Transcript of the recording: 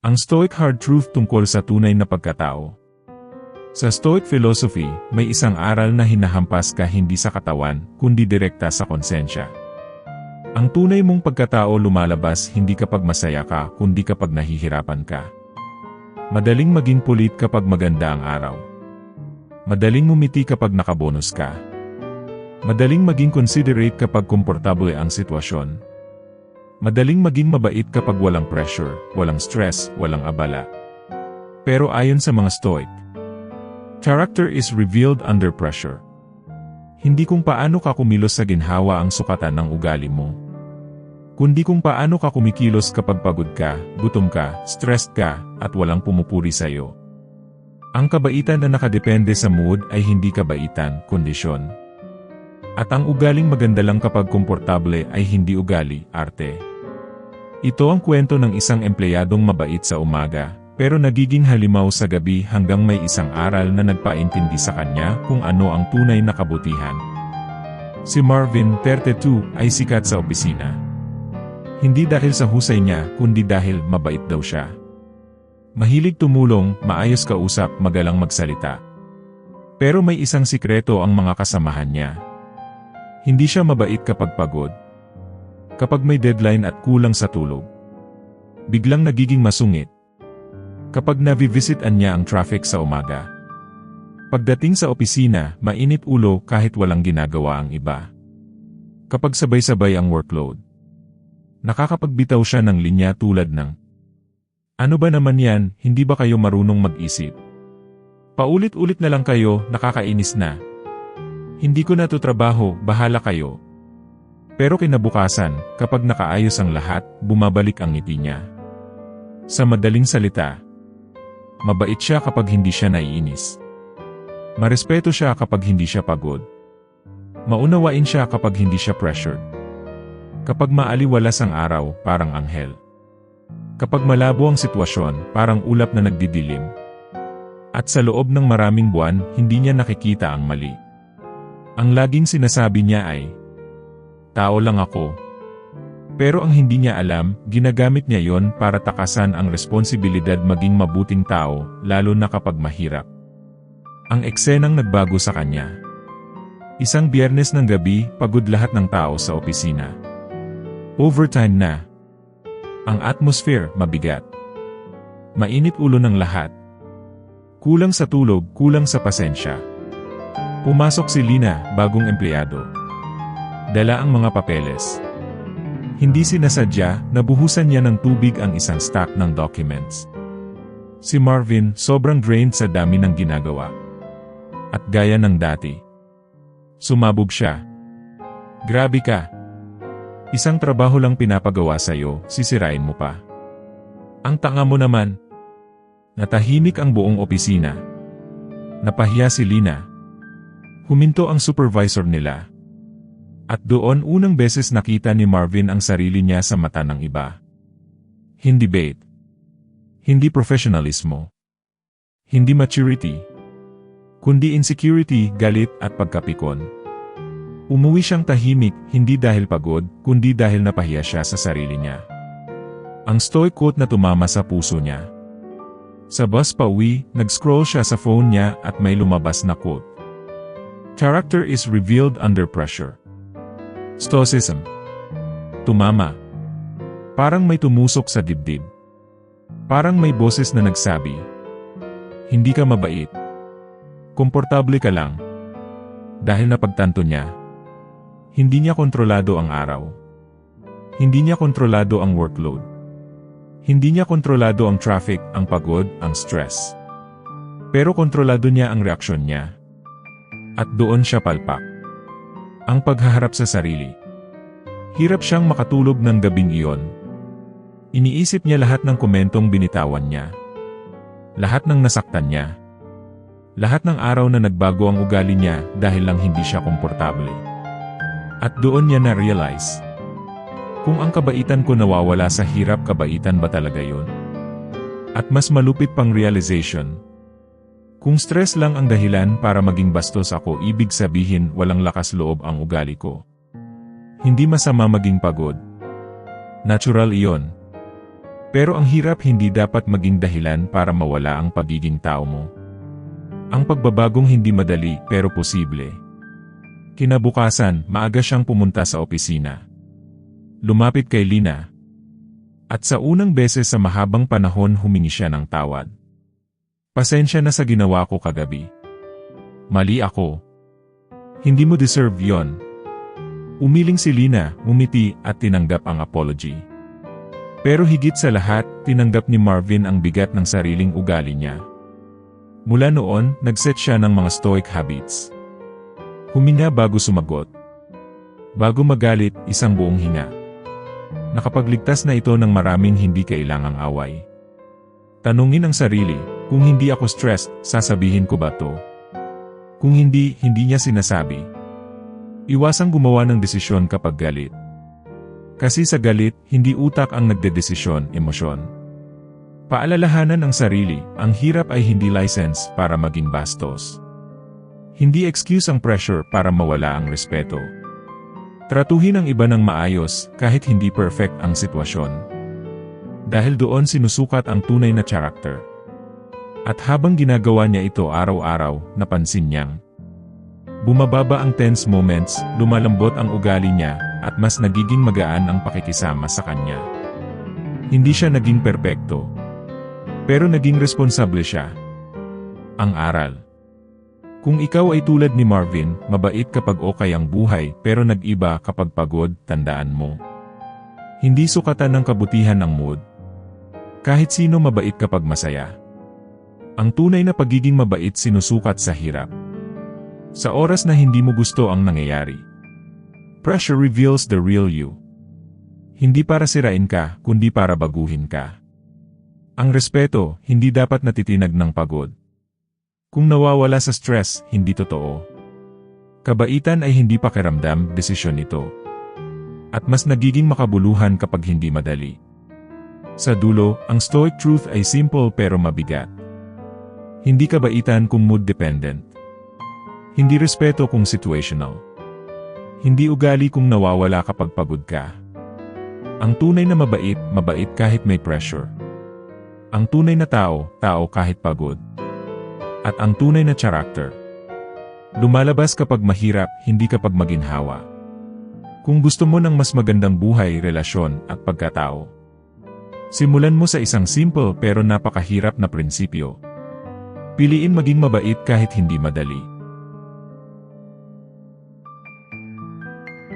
Ang Stoic hard truth tungkol sa tunay na pagkatao. Sa Stoic philosophy, may isang aral na hinahampas ka hindi sa katawan, kundi direkta sa konsensya. Ang tunay mong pagkatao lumalabas hindi kapag masaya ka, kundi kapag nahihirapan ka. Madaling maging pulit kapag maganda ang araw. Madaling ngumiti kapag nakabonus ka. Madaling maging considerate kapag komportable ang sitwasyon. Madaling maging mabait kapag walang pressure, walang stress, walang abala. Pero ayon sa mga Stoic, character is revealed under pressure. Hindi kung paano ka kumilos sa ginhawa ang sukatan ng ugali mo, kundi kung paano ka kumikilos kapag pagod ka, gutom ka, stressed ka, at walang pumupuri sa'yo. Ang kabaitan na nakadepende sa mood ay hindi kabaitan, kondisyon. At ang ugaling maganda lang kapag komportable ay hindi ugali, arte. Ito ang kwento ng isang empleyadong mabait sa umaga, pero nagiging halimaw sa gabi hanggang may isang aral na nagpaintindi sa kanya kung ano ang tunay na kabutihan. Si Marvin, 32, ay sikat sa opisina. Hindi dahil sa husay niya, kundi dahil mabait daw siya. Mahilig tumulong, maayos kausap, magalang magsalita. Pero may isang sikreto ang mga kasamahan niya. Hindi siya mabait kapag pagod. Kapag may deadline at kulang sa tulog. Biglang nagiging masungit. Kapag navi-visitan niya ang traffic sa umaga. Pagdating sa opisina, mainit ulo kahit walang ginagawa ang iba. Kapag sabay-sabay ang workload. Nakakapagbitaw siya ng linya tulad ng, "Ano ba naman yan, hindi ba kayo marunong mag-isip? Paulit-ulit na lang kayo, nakakainis na. Hindi ko na to trabaho, bahala kayo." Pero kinabukasan, kapag nakaayos ang lahat, bumabalik ang ngiti niya. Sa madaling salita, mabait siya kapag hindi siya naiinis. Marespeto siya kapag hindi siya pagod. Maunawain siya kapag hindi siya pressured. Kapag maaliwalas ang araw, parang anghel. Kapag malabo ang sitwasyon, parang ulap na nagdidilim. At sa loob ng maraming buwan, hindi niya nakikita ang mali. Ang laging sinasabi niya ay, "Tao lang ako." Pero ang hindi niya alam, ginagamit niya yon para takasan ang responsibilidad maging mabuting tao, lalo na kapag mahirap. Ang eksenang nagbago sa kanya. Isang Biyernes ng gabi, pagod lahat ng tao sa opisina. Overtime na. Ang atmosphere, mabigat. Mainit ulo ng lahat. Kulang sa tulog, kulang sa pasensya. Pumasok si Lina, bagong empleyado. Dala ang mga papeles. Hindi sinasadya, nabuhusan niya ng tubig ang isang stack ng documents. Si Marvin, sobrang drained sa dami ng ginagawa. At gaya ng dati. Sumabog siya. "Grabe ka. Isang trabaho lang pinapagawa sa'yo, sisirain mo pa. Ang tanga mo naman." Natahimik ang buong opisina. Napahiya si Lina. Huminto ang supervisor nila. At doon unang beses nakita ni Marvin ang sarili niya sa mata ng iba. Hindi bait. Hindi professionalismo. Hindi maturity. Kundi insecurity, galit at pagkapikon. Umuwi siyang tahimik, hindi dahil pagod, kundi dahil napahiya siya sa sarili niya. Ang Stoic quote na tumama sa puso niya. Sa bus pauwi, nag-scroll siya sa phone niya at may lumabas na quote. Character is revealed under pressure. Stoicism. Tumama. Parang may tumusok sa dibdib. Parang may boses na nagsabi, "Hindi ka mabait. Komportable ka lang." Dahil napagtanto niya, hindi niya kontrolado ang araw. Hindi niya kontrolado ang workload. Hindi niya kontrolado ang traffic, ang pagod, ang stress. Pero kontrolado niya ang reaksyon niya. At doon siya palpak. Ang paghaharap sa sarili. Hirap siyang makatulog ng gabing iyon. Iniisip niya lahat ng komentong binitawan niya. Lahat ng nasaktan niya. Lahat ng araw na nagbago ang ugali niya dahil lang hindi siya komportable. At doon niya na-realize. Kung ang kabaitan ko nawawala sa hirap, kabaitan ba talaga yun? At mas malupit pang realization. Kung stress lang ang dahilan para maging bastos ako, ibig sabihin walang lakas loob ang ugali ko. Hindi masama maging pagod. Natural iyon. Pero ang hirap hindi dapat maging dahilan para mawala ang pagiging tao mo. Ang pagbabagong hindi madali pero posible. Kinabukasan, maaga siyang pumunta sa opisina. Lumapit kay Lina. At sa unang beses sa mahabang panahon humingi siya ng tawad. Pasensya na sa ginawa ko kagabi. Mali ako. Hindi mo deserve yon. Umiling si Lina, umiti at tinanggap ang apology. Pero higit sa lahat, tinanggap ni Marvin ang bigat ng sariling ugali niya. Mula noon, nagset siya ng mga stoic habits. Huminga bago sumagot. Bago magalit, isang buong hinga. Nakapagligtas na ito ng maraming hindi kailangang away. Tanungin ang sarili, kung hindi ako stressed, sasabihin ko ba to? Kung hindi, hindi niya sinasabi. Iwasang gumawa ng desisyon kapag galit. Kasi sa galit, hindi utak ang nagdedesisyon, emosyon. Paalalahanan ang sarili, ang hirap ay hindi license para maging bastos. Hindi excuse ang pressure para mawala ang respeto. Tratuhin ang iba ng maayos kahit hindi perfect ang sitwasyon. Dahil doon sinusukat ang tunay na character. At habang ginagawa niya ito araw-araw, napansin niyang bumababa ang tense moments, lumalambot ang ugali niya, at mas nagiging magaan ang pakikisama sa kanya. Hindi siya naging perpekto. Pero naging responsable siya. Ang aral. Kung ikaw ay tulad ni Marvin, mabait kapag okay ang buhay pero nag-iba kapag pagod, tandaan mo. Hindi sukatan ng kabutihan ng mood. Kahit sino mabait kapag masaya. Ang tunay na pagiging mabait sinusukat sa hirap. Sa oras na hindi mo gusto ang nangyayari. Pressure reveals the real you. Hindi para sirain ka, kundi para baguhin ka. Ang respeto, hindi dapat natitinag ng pagod. Kung nawawala sa stress, hindi totoo. Kabaitan ay hindi pakiramdam, desisyon ito. At mas nagiging makabuluhan kapag hindi madali. Sa dulo, ang stoic truth ay simple pero mabigat. Hindi kabaitan kung mood-dependent. Hindi respeto kung situational. Hindi ugali kung nawawala kapag pagod ka. Ang tunay na mabait, mabait kahit may pressure. Ang tunay na tao, tao kahit pagod. At ang tunay na character. Lumalabas kapag mahirap, hindi kapag maginhawa. Kung gusto mo ng mas magandang buhay, relasyon, at pagkatao. Simulan mo sa isang simple pero napakahirap na prinsipyo. Piliin maging mabait kahit hindi madali.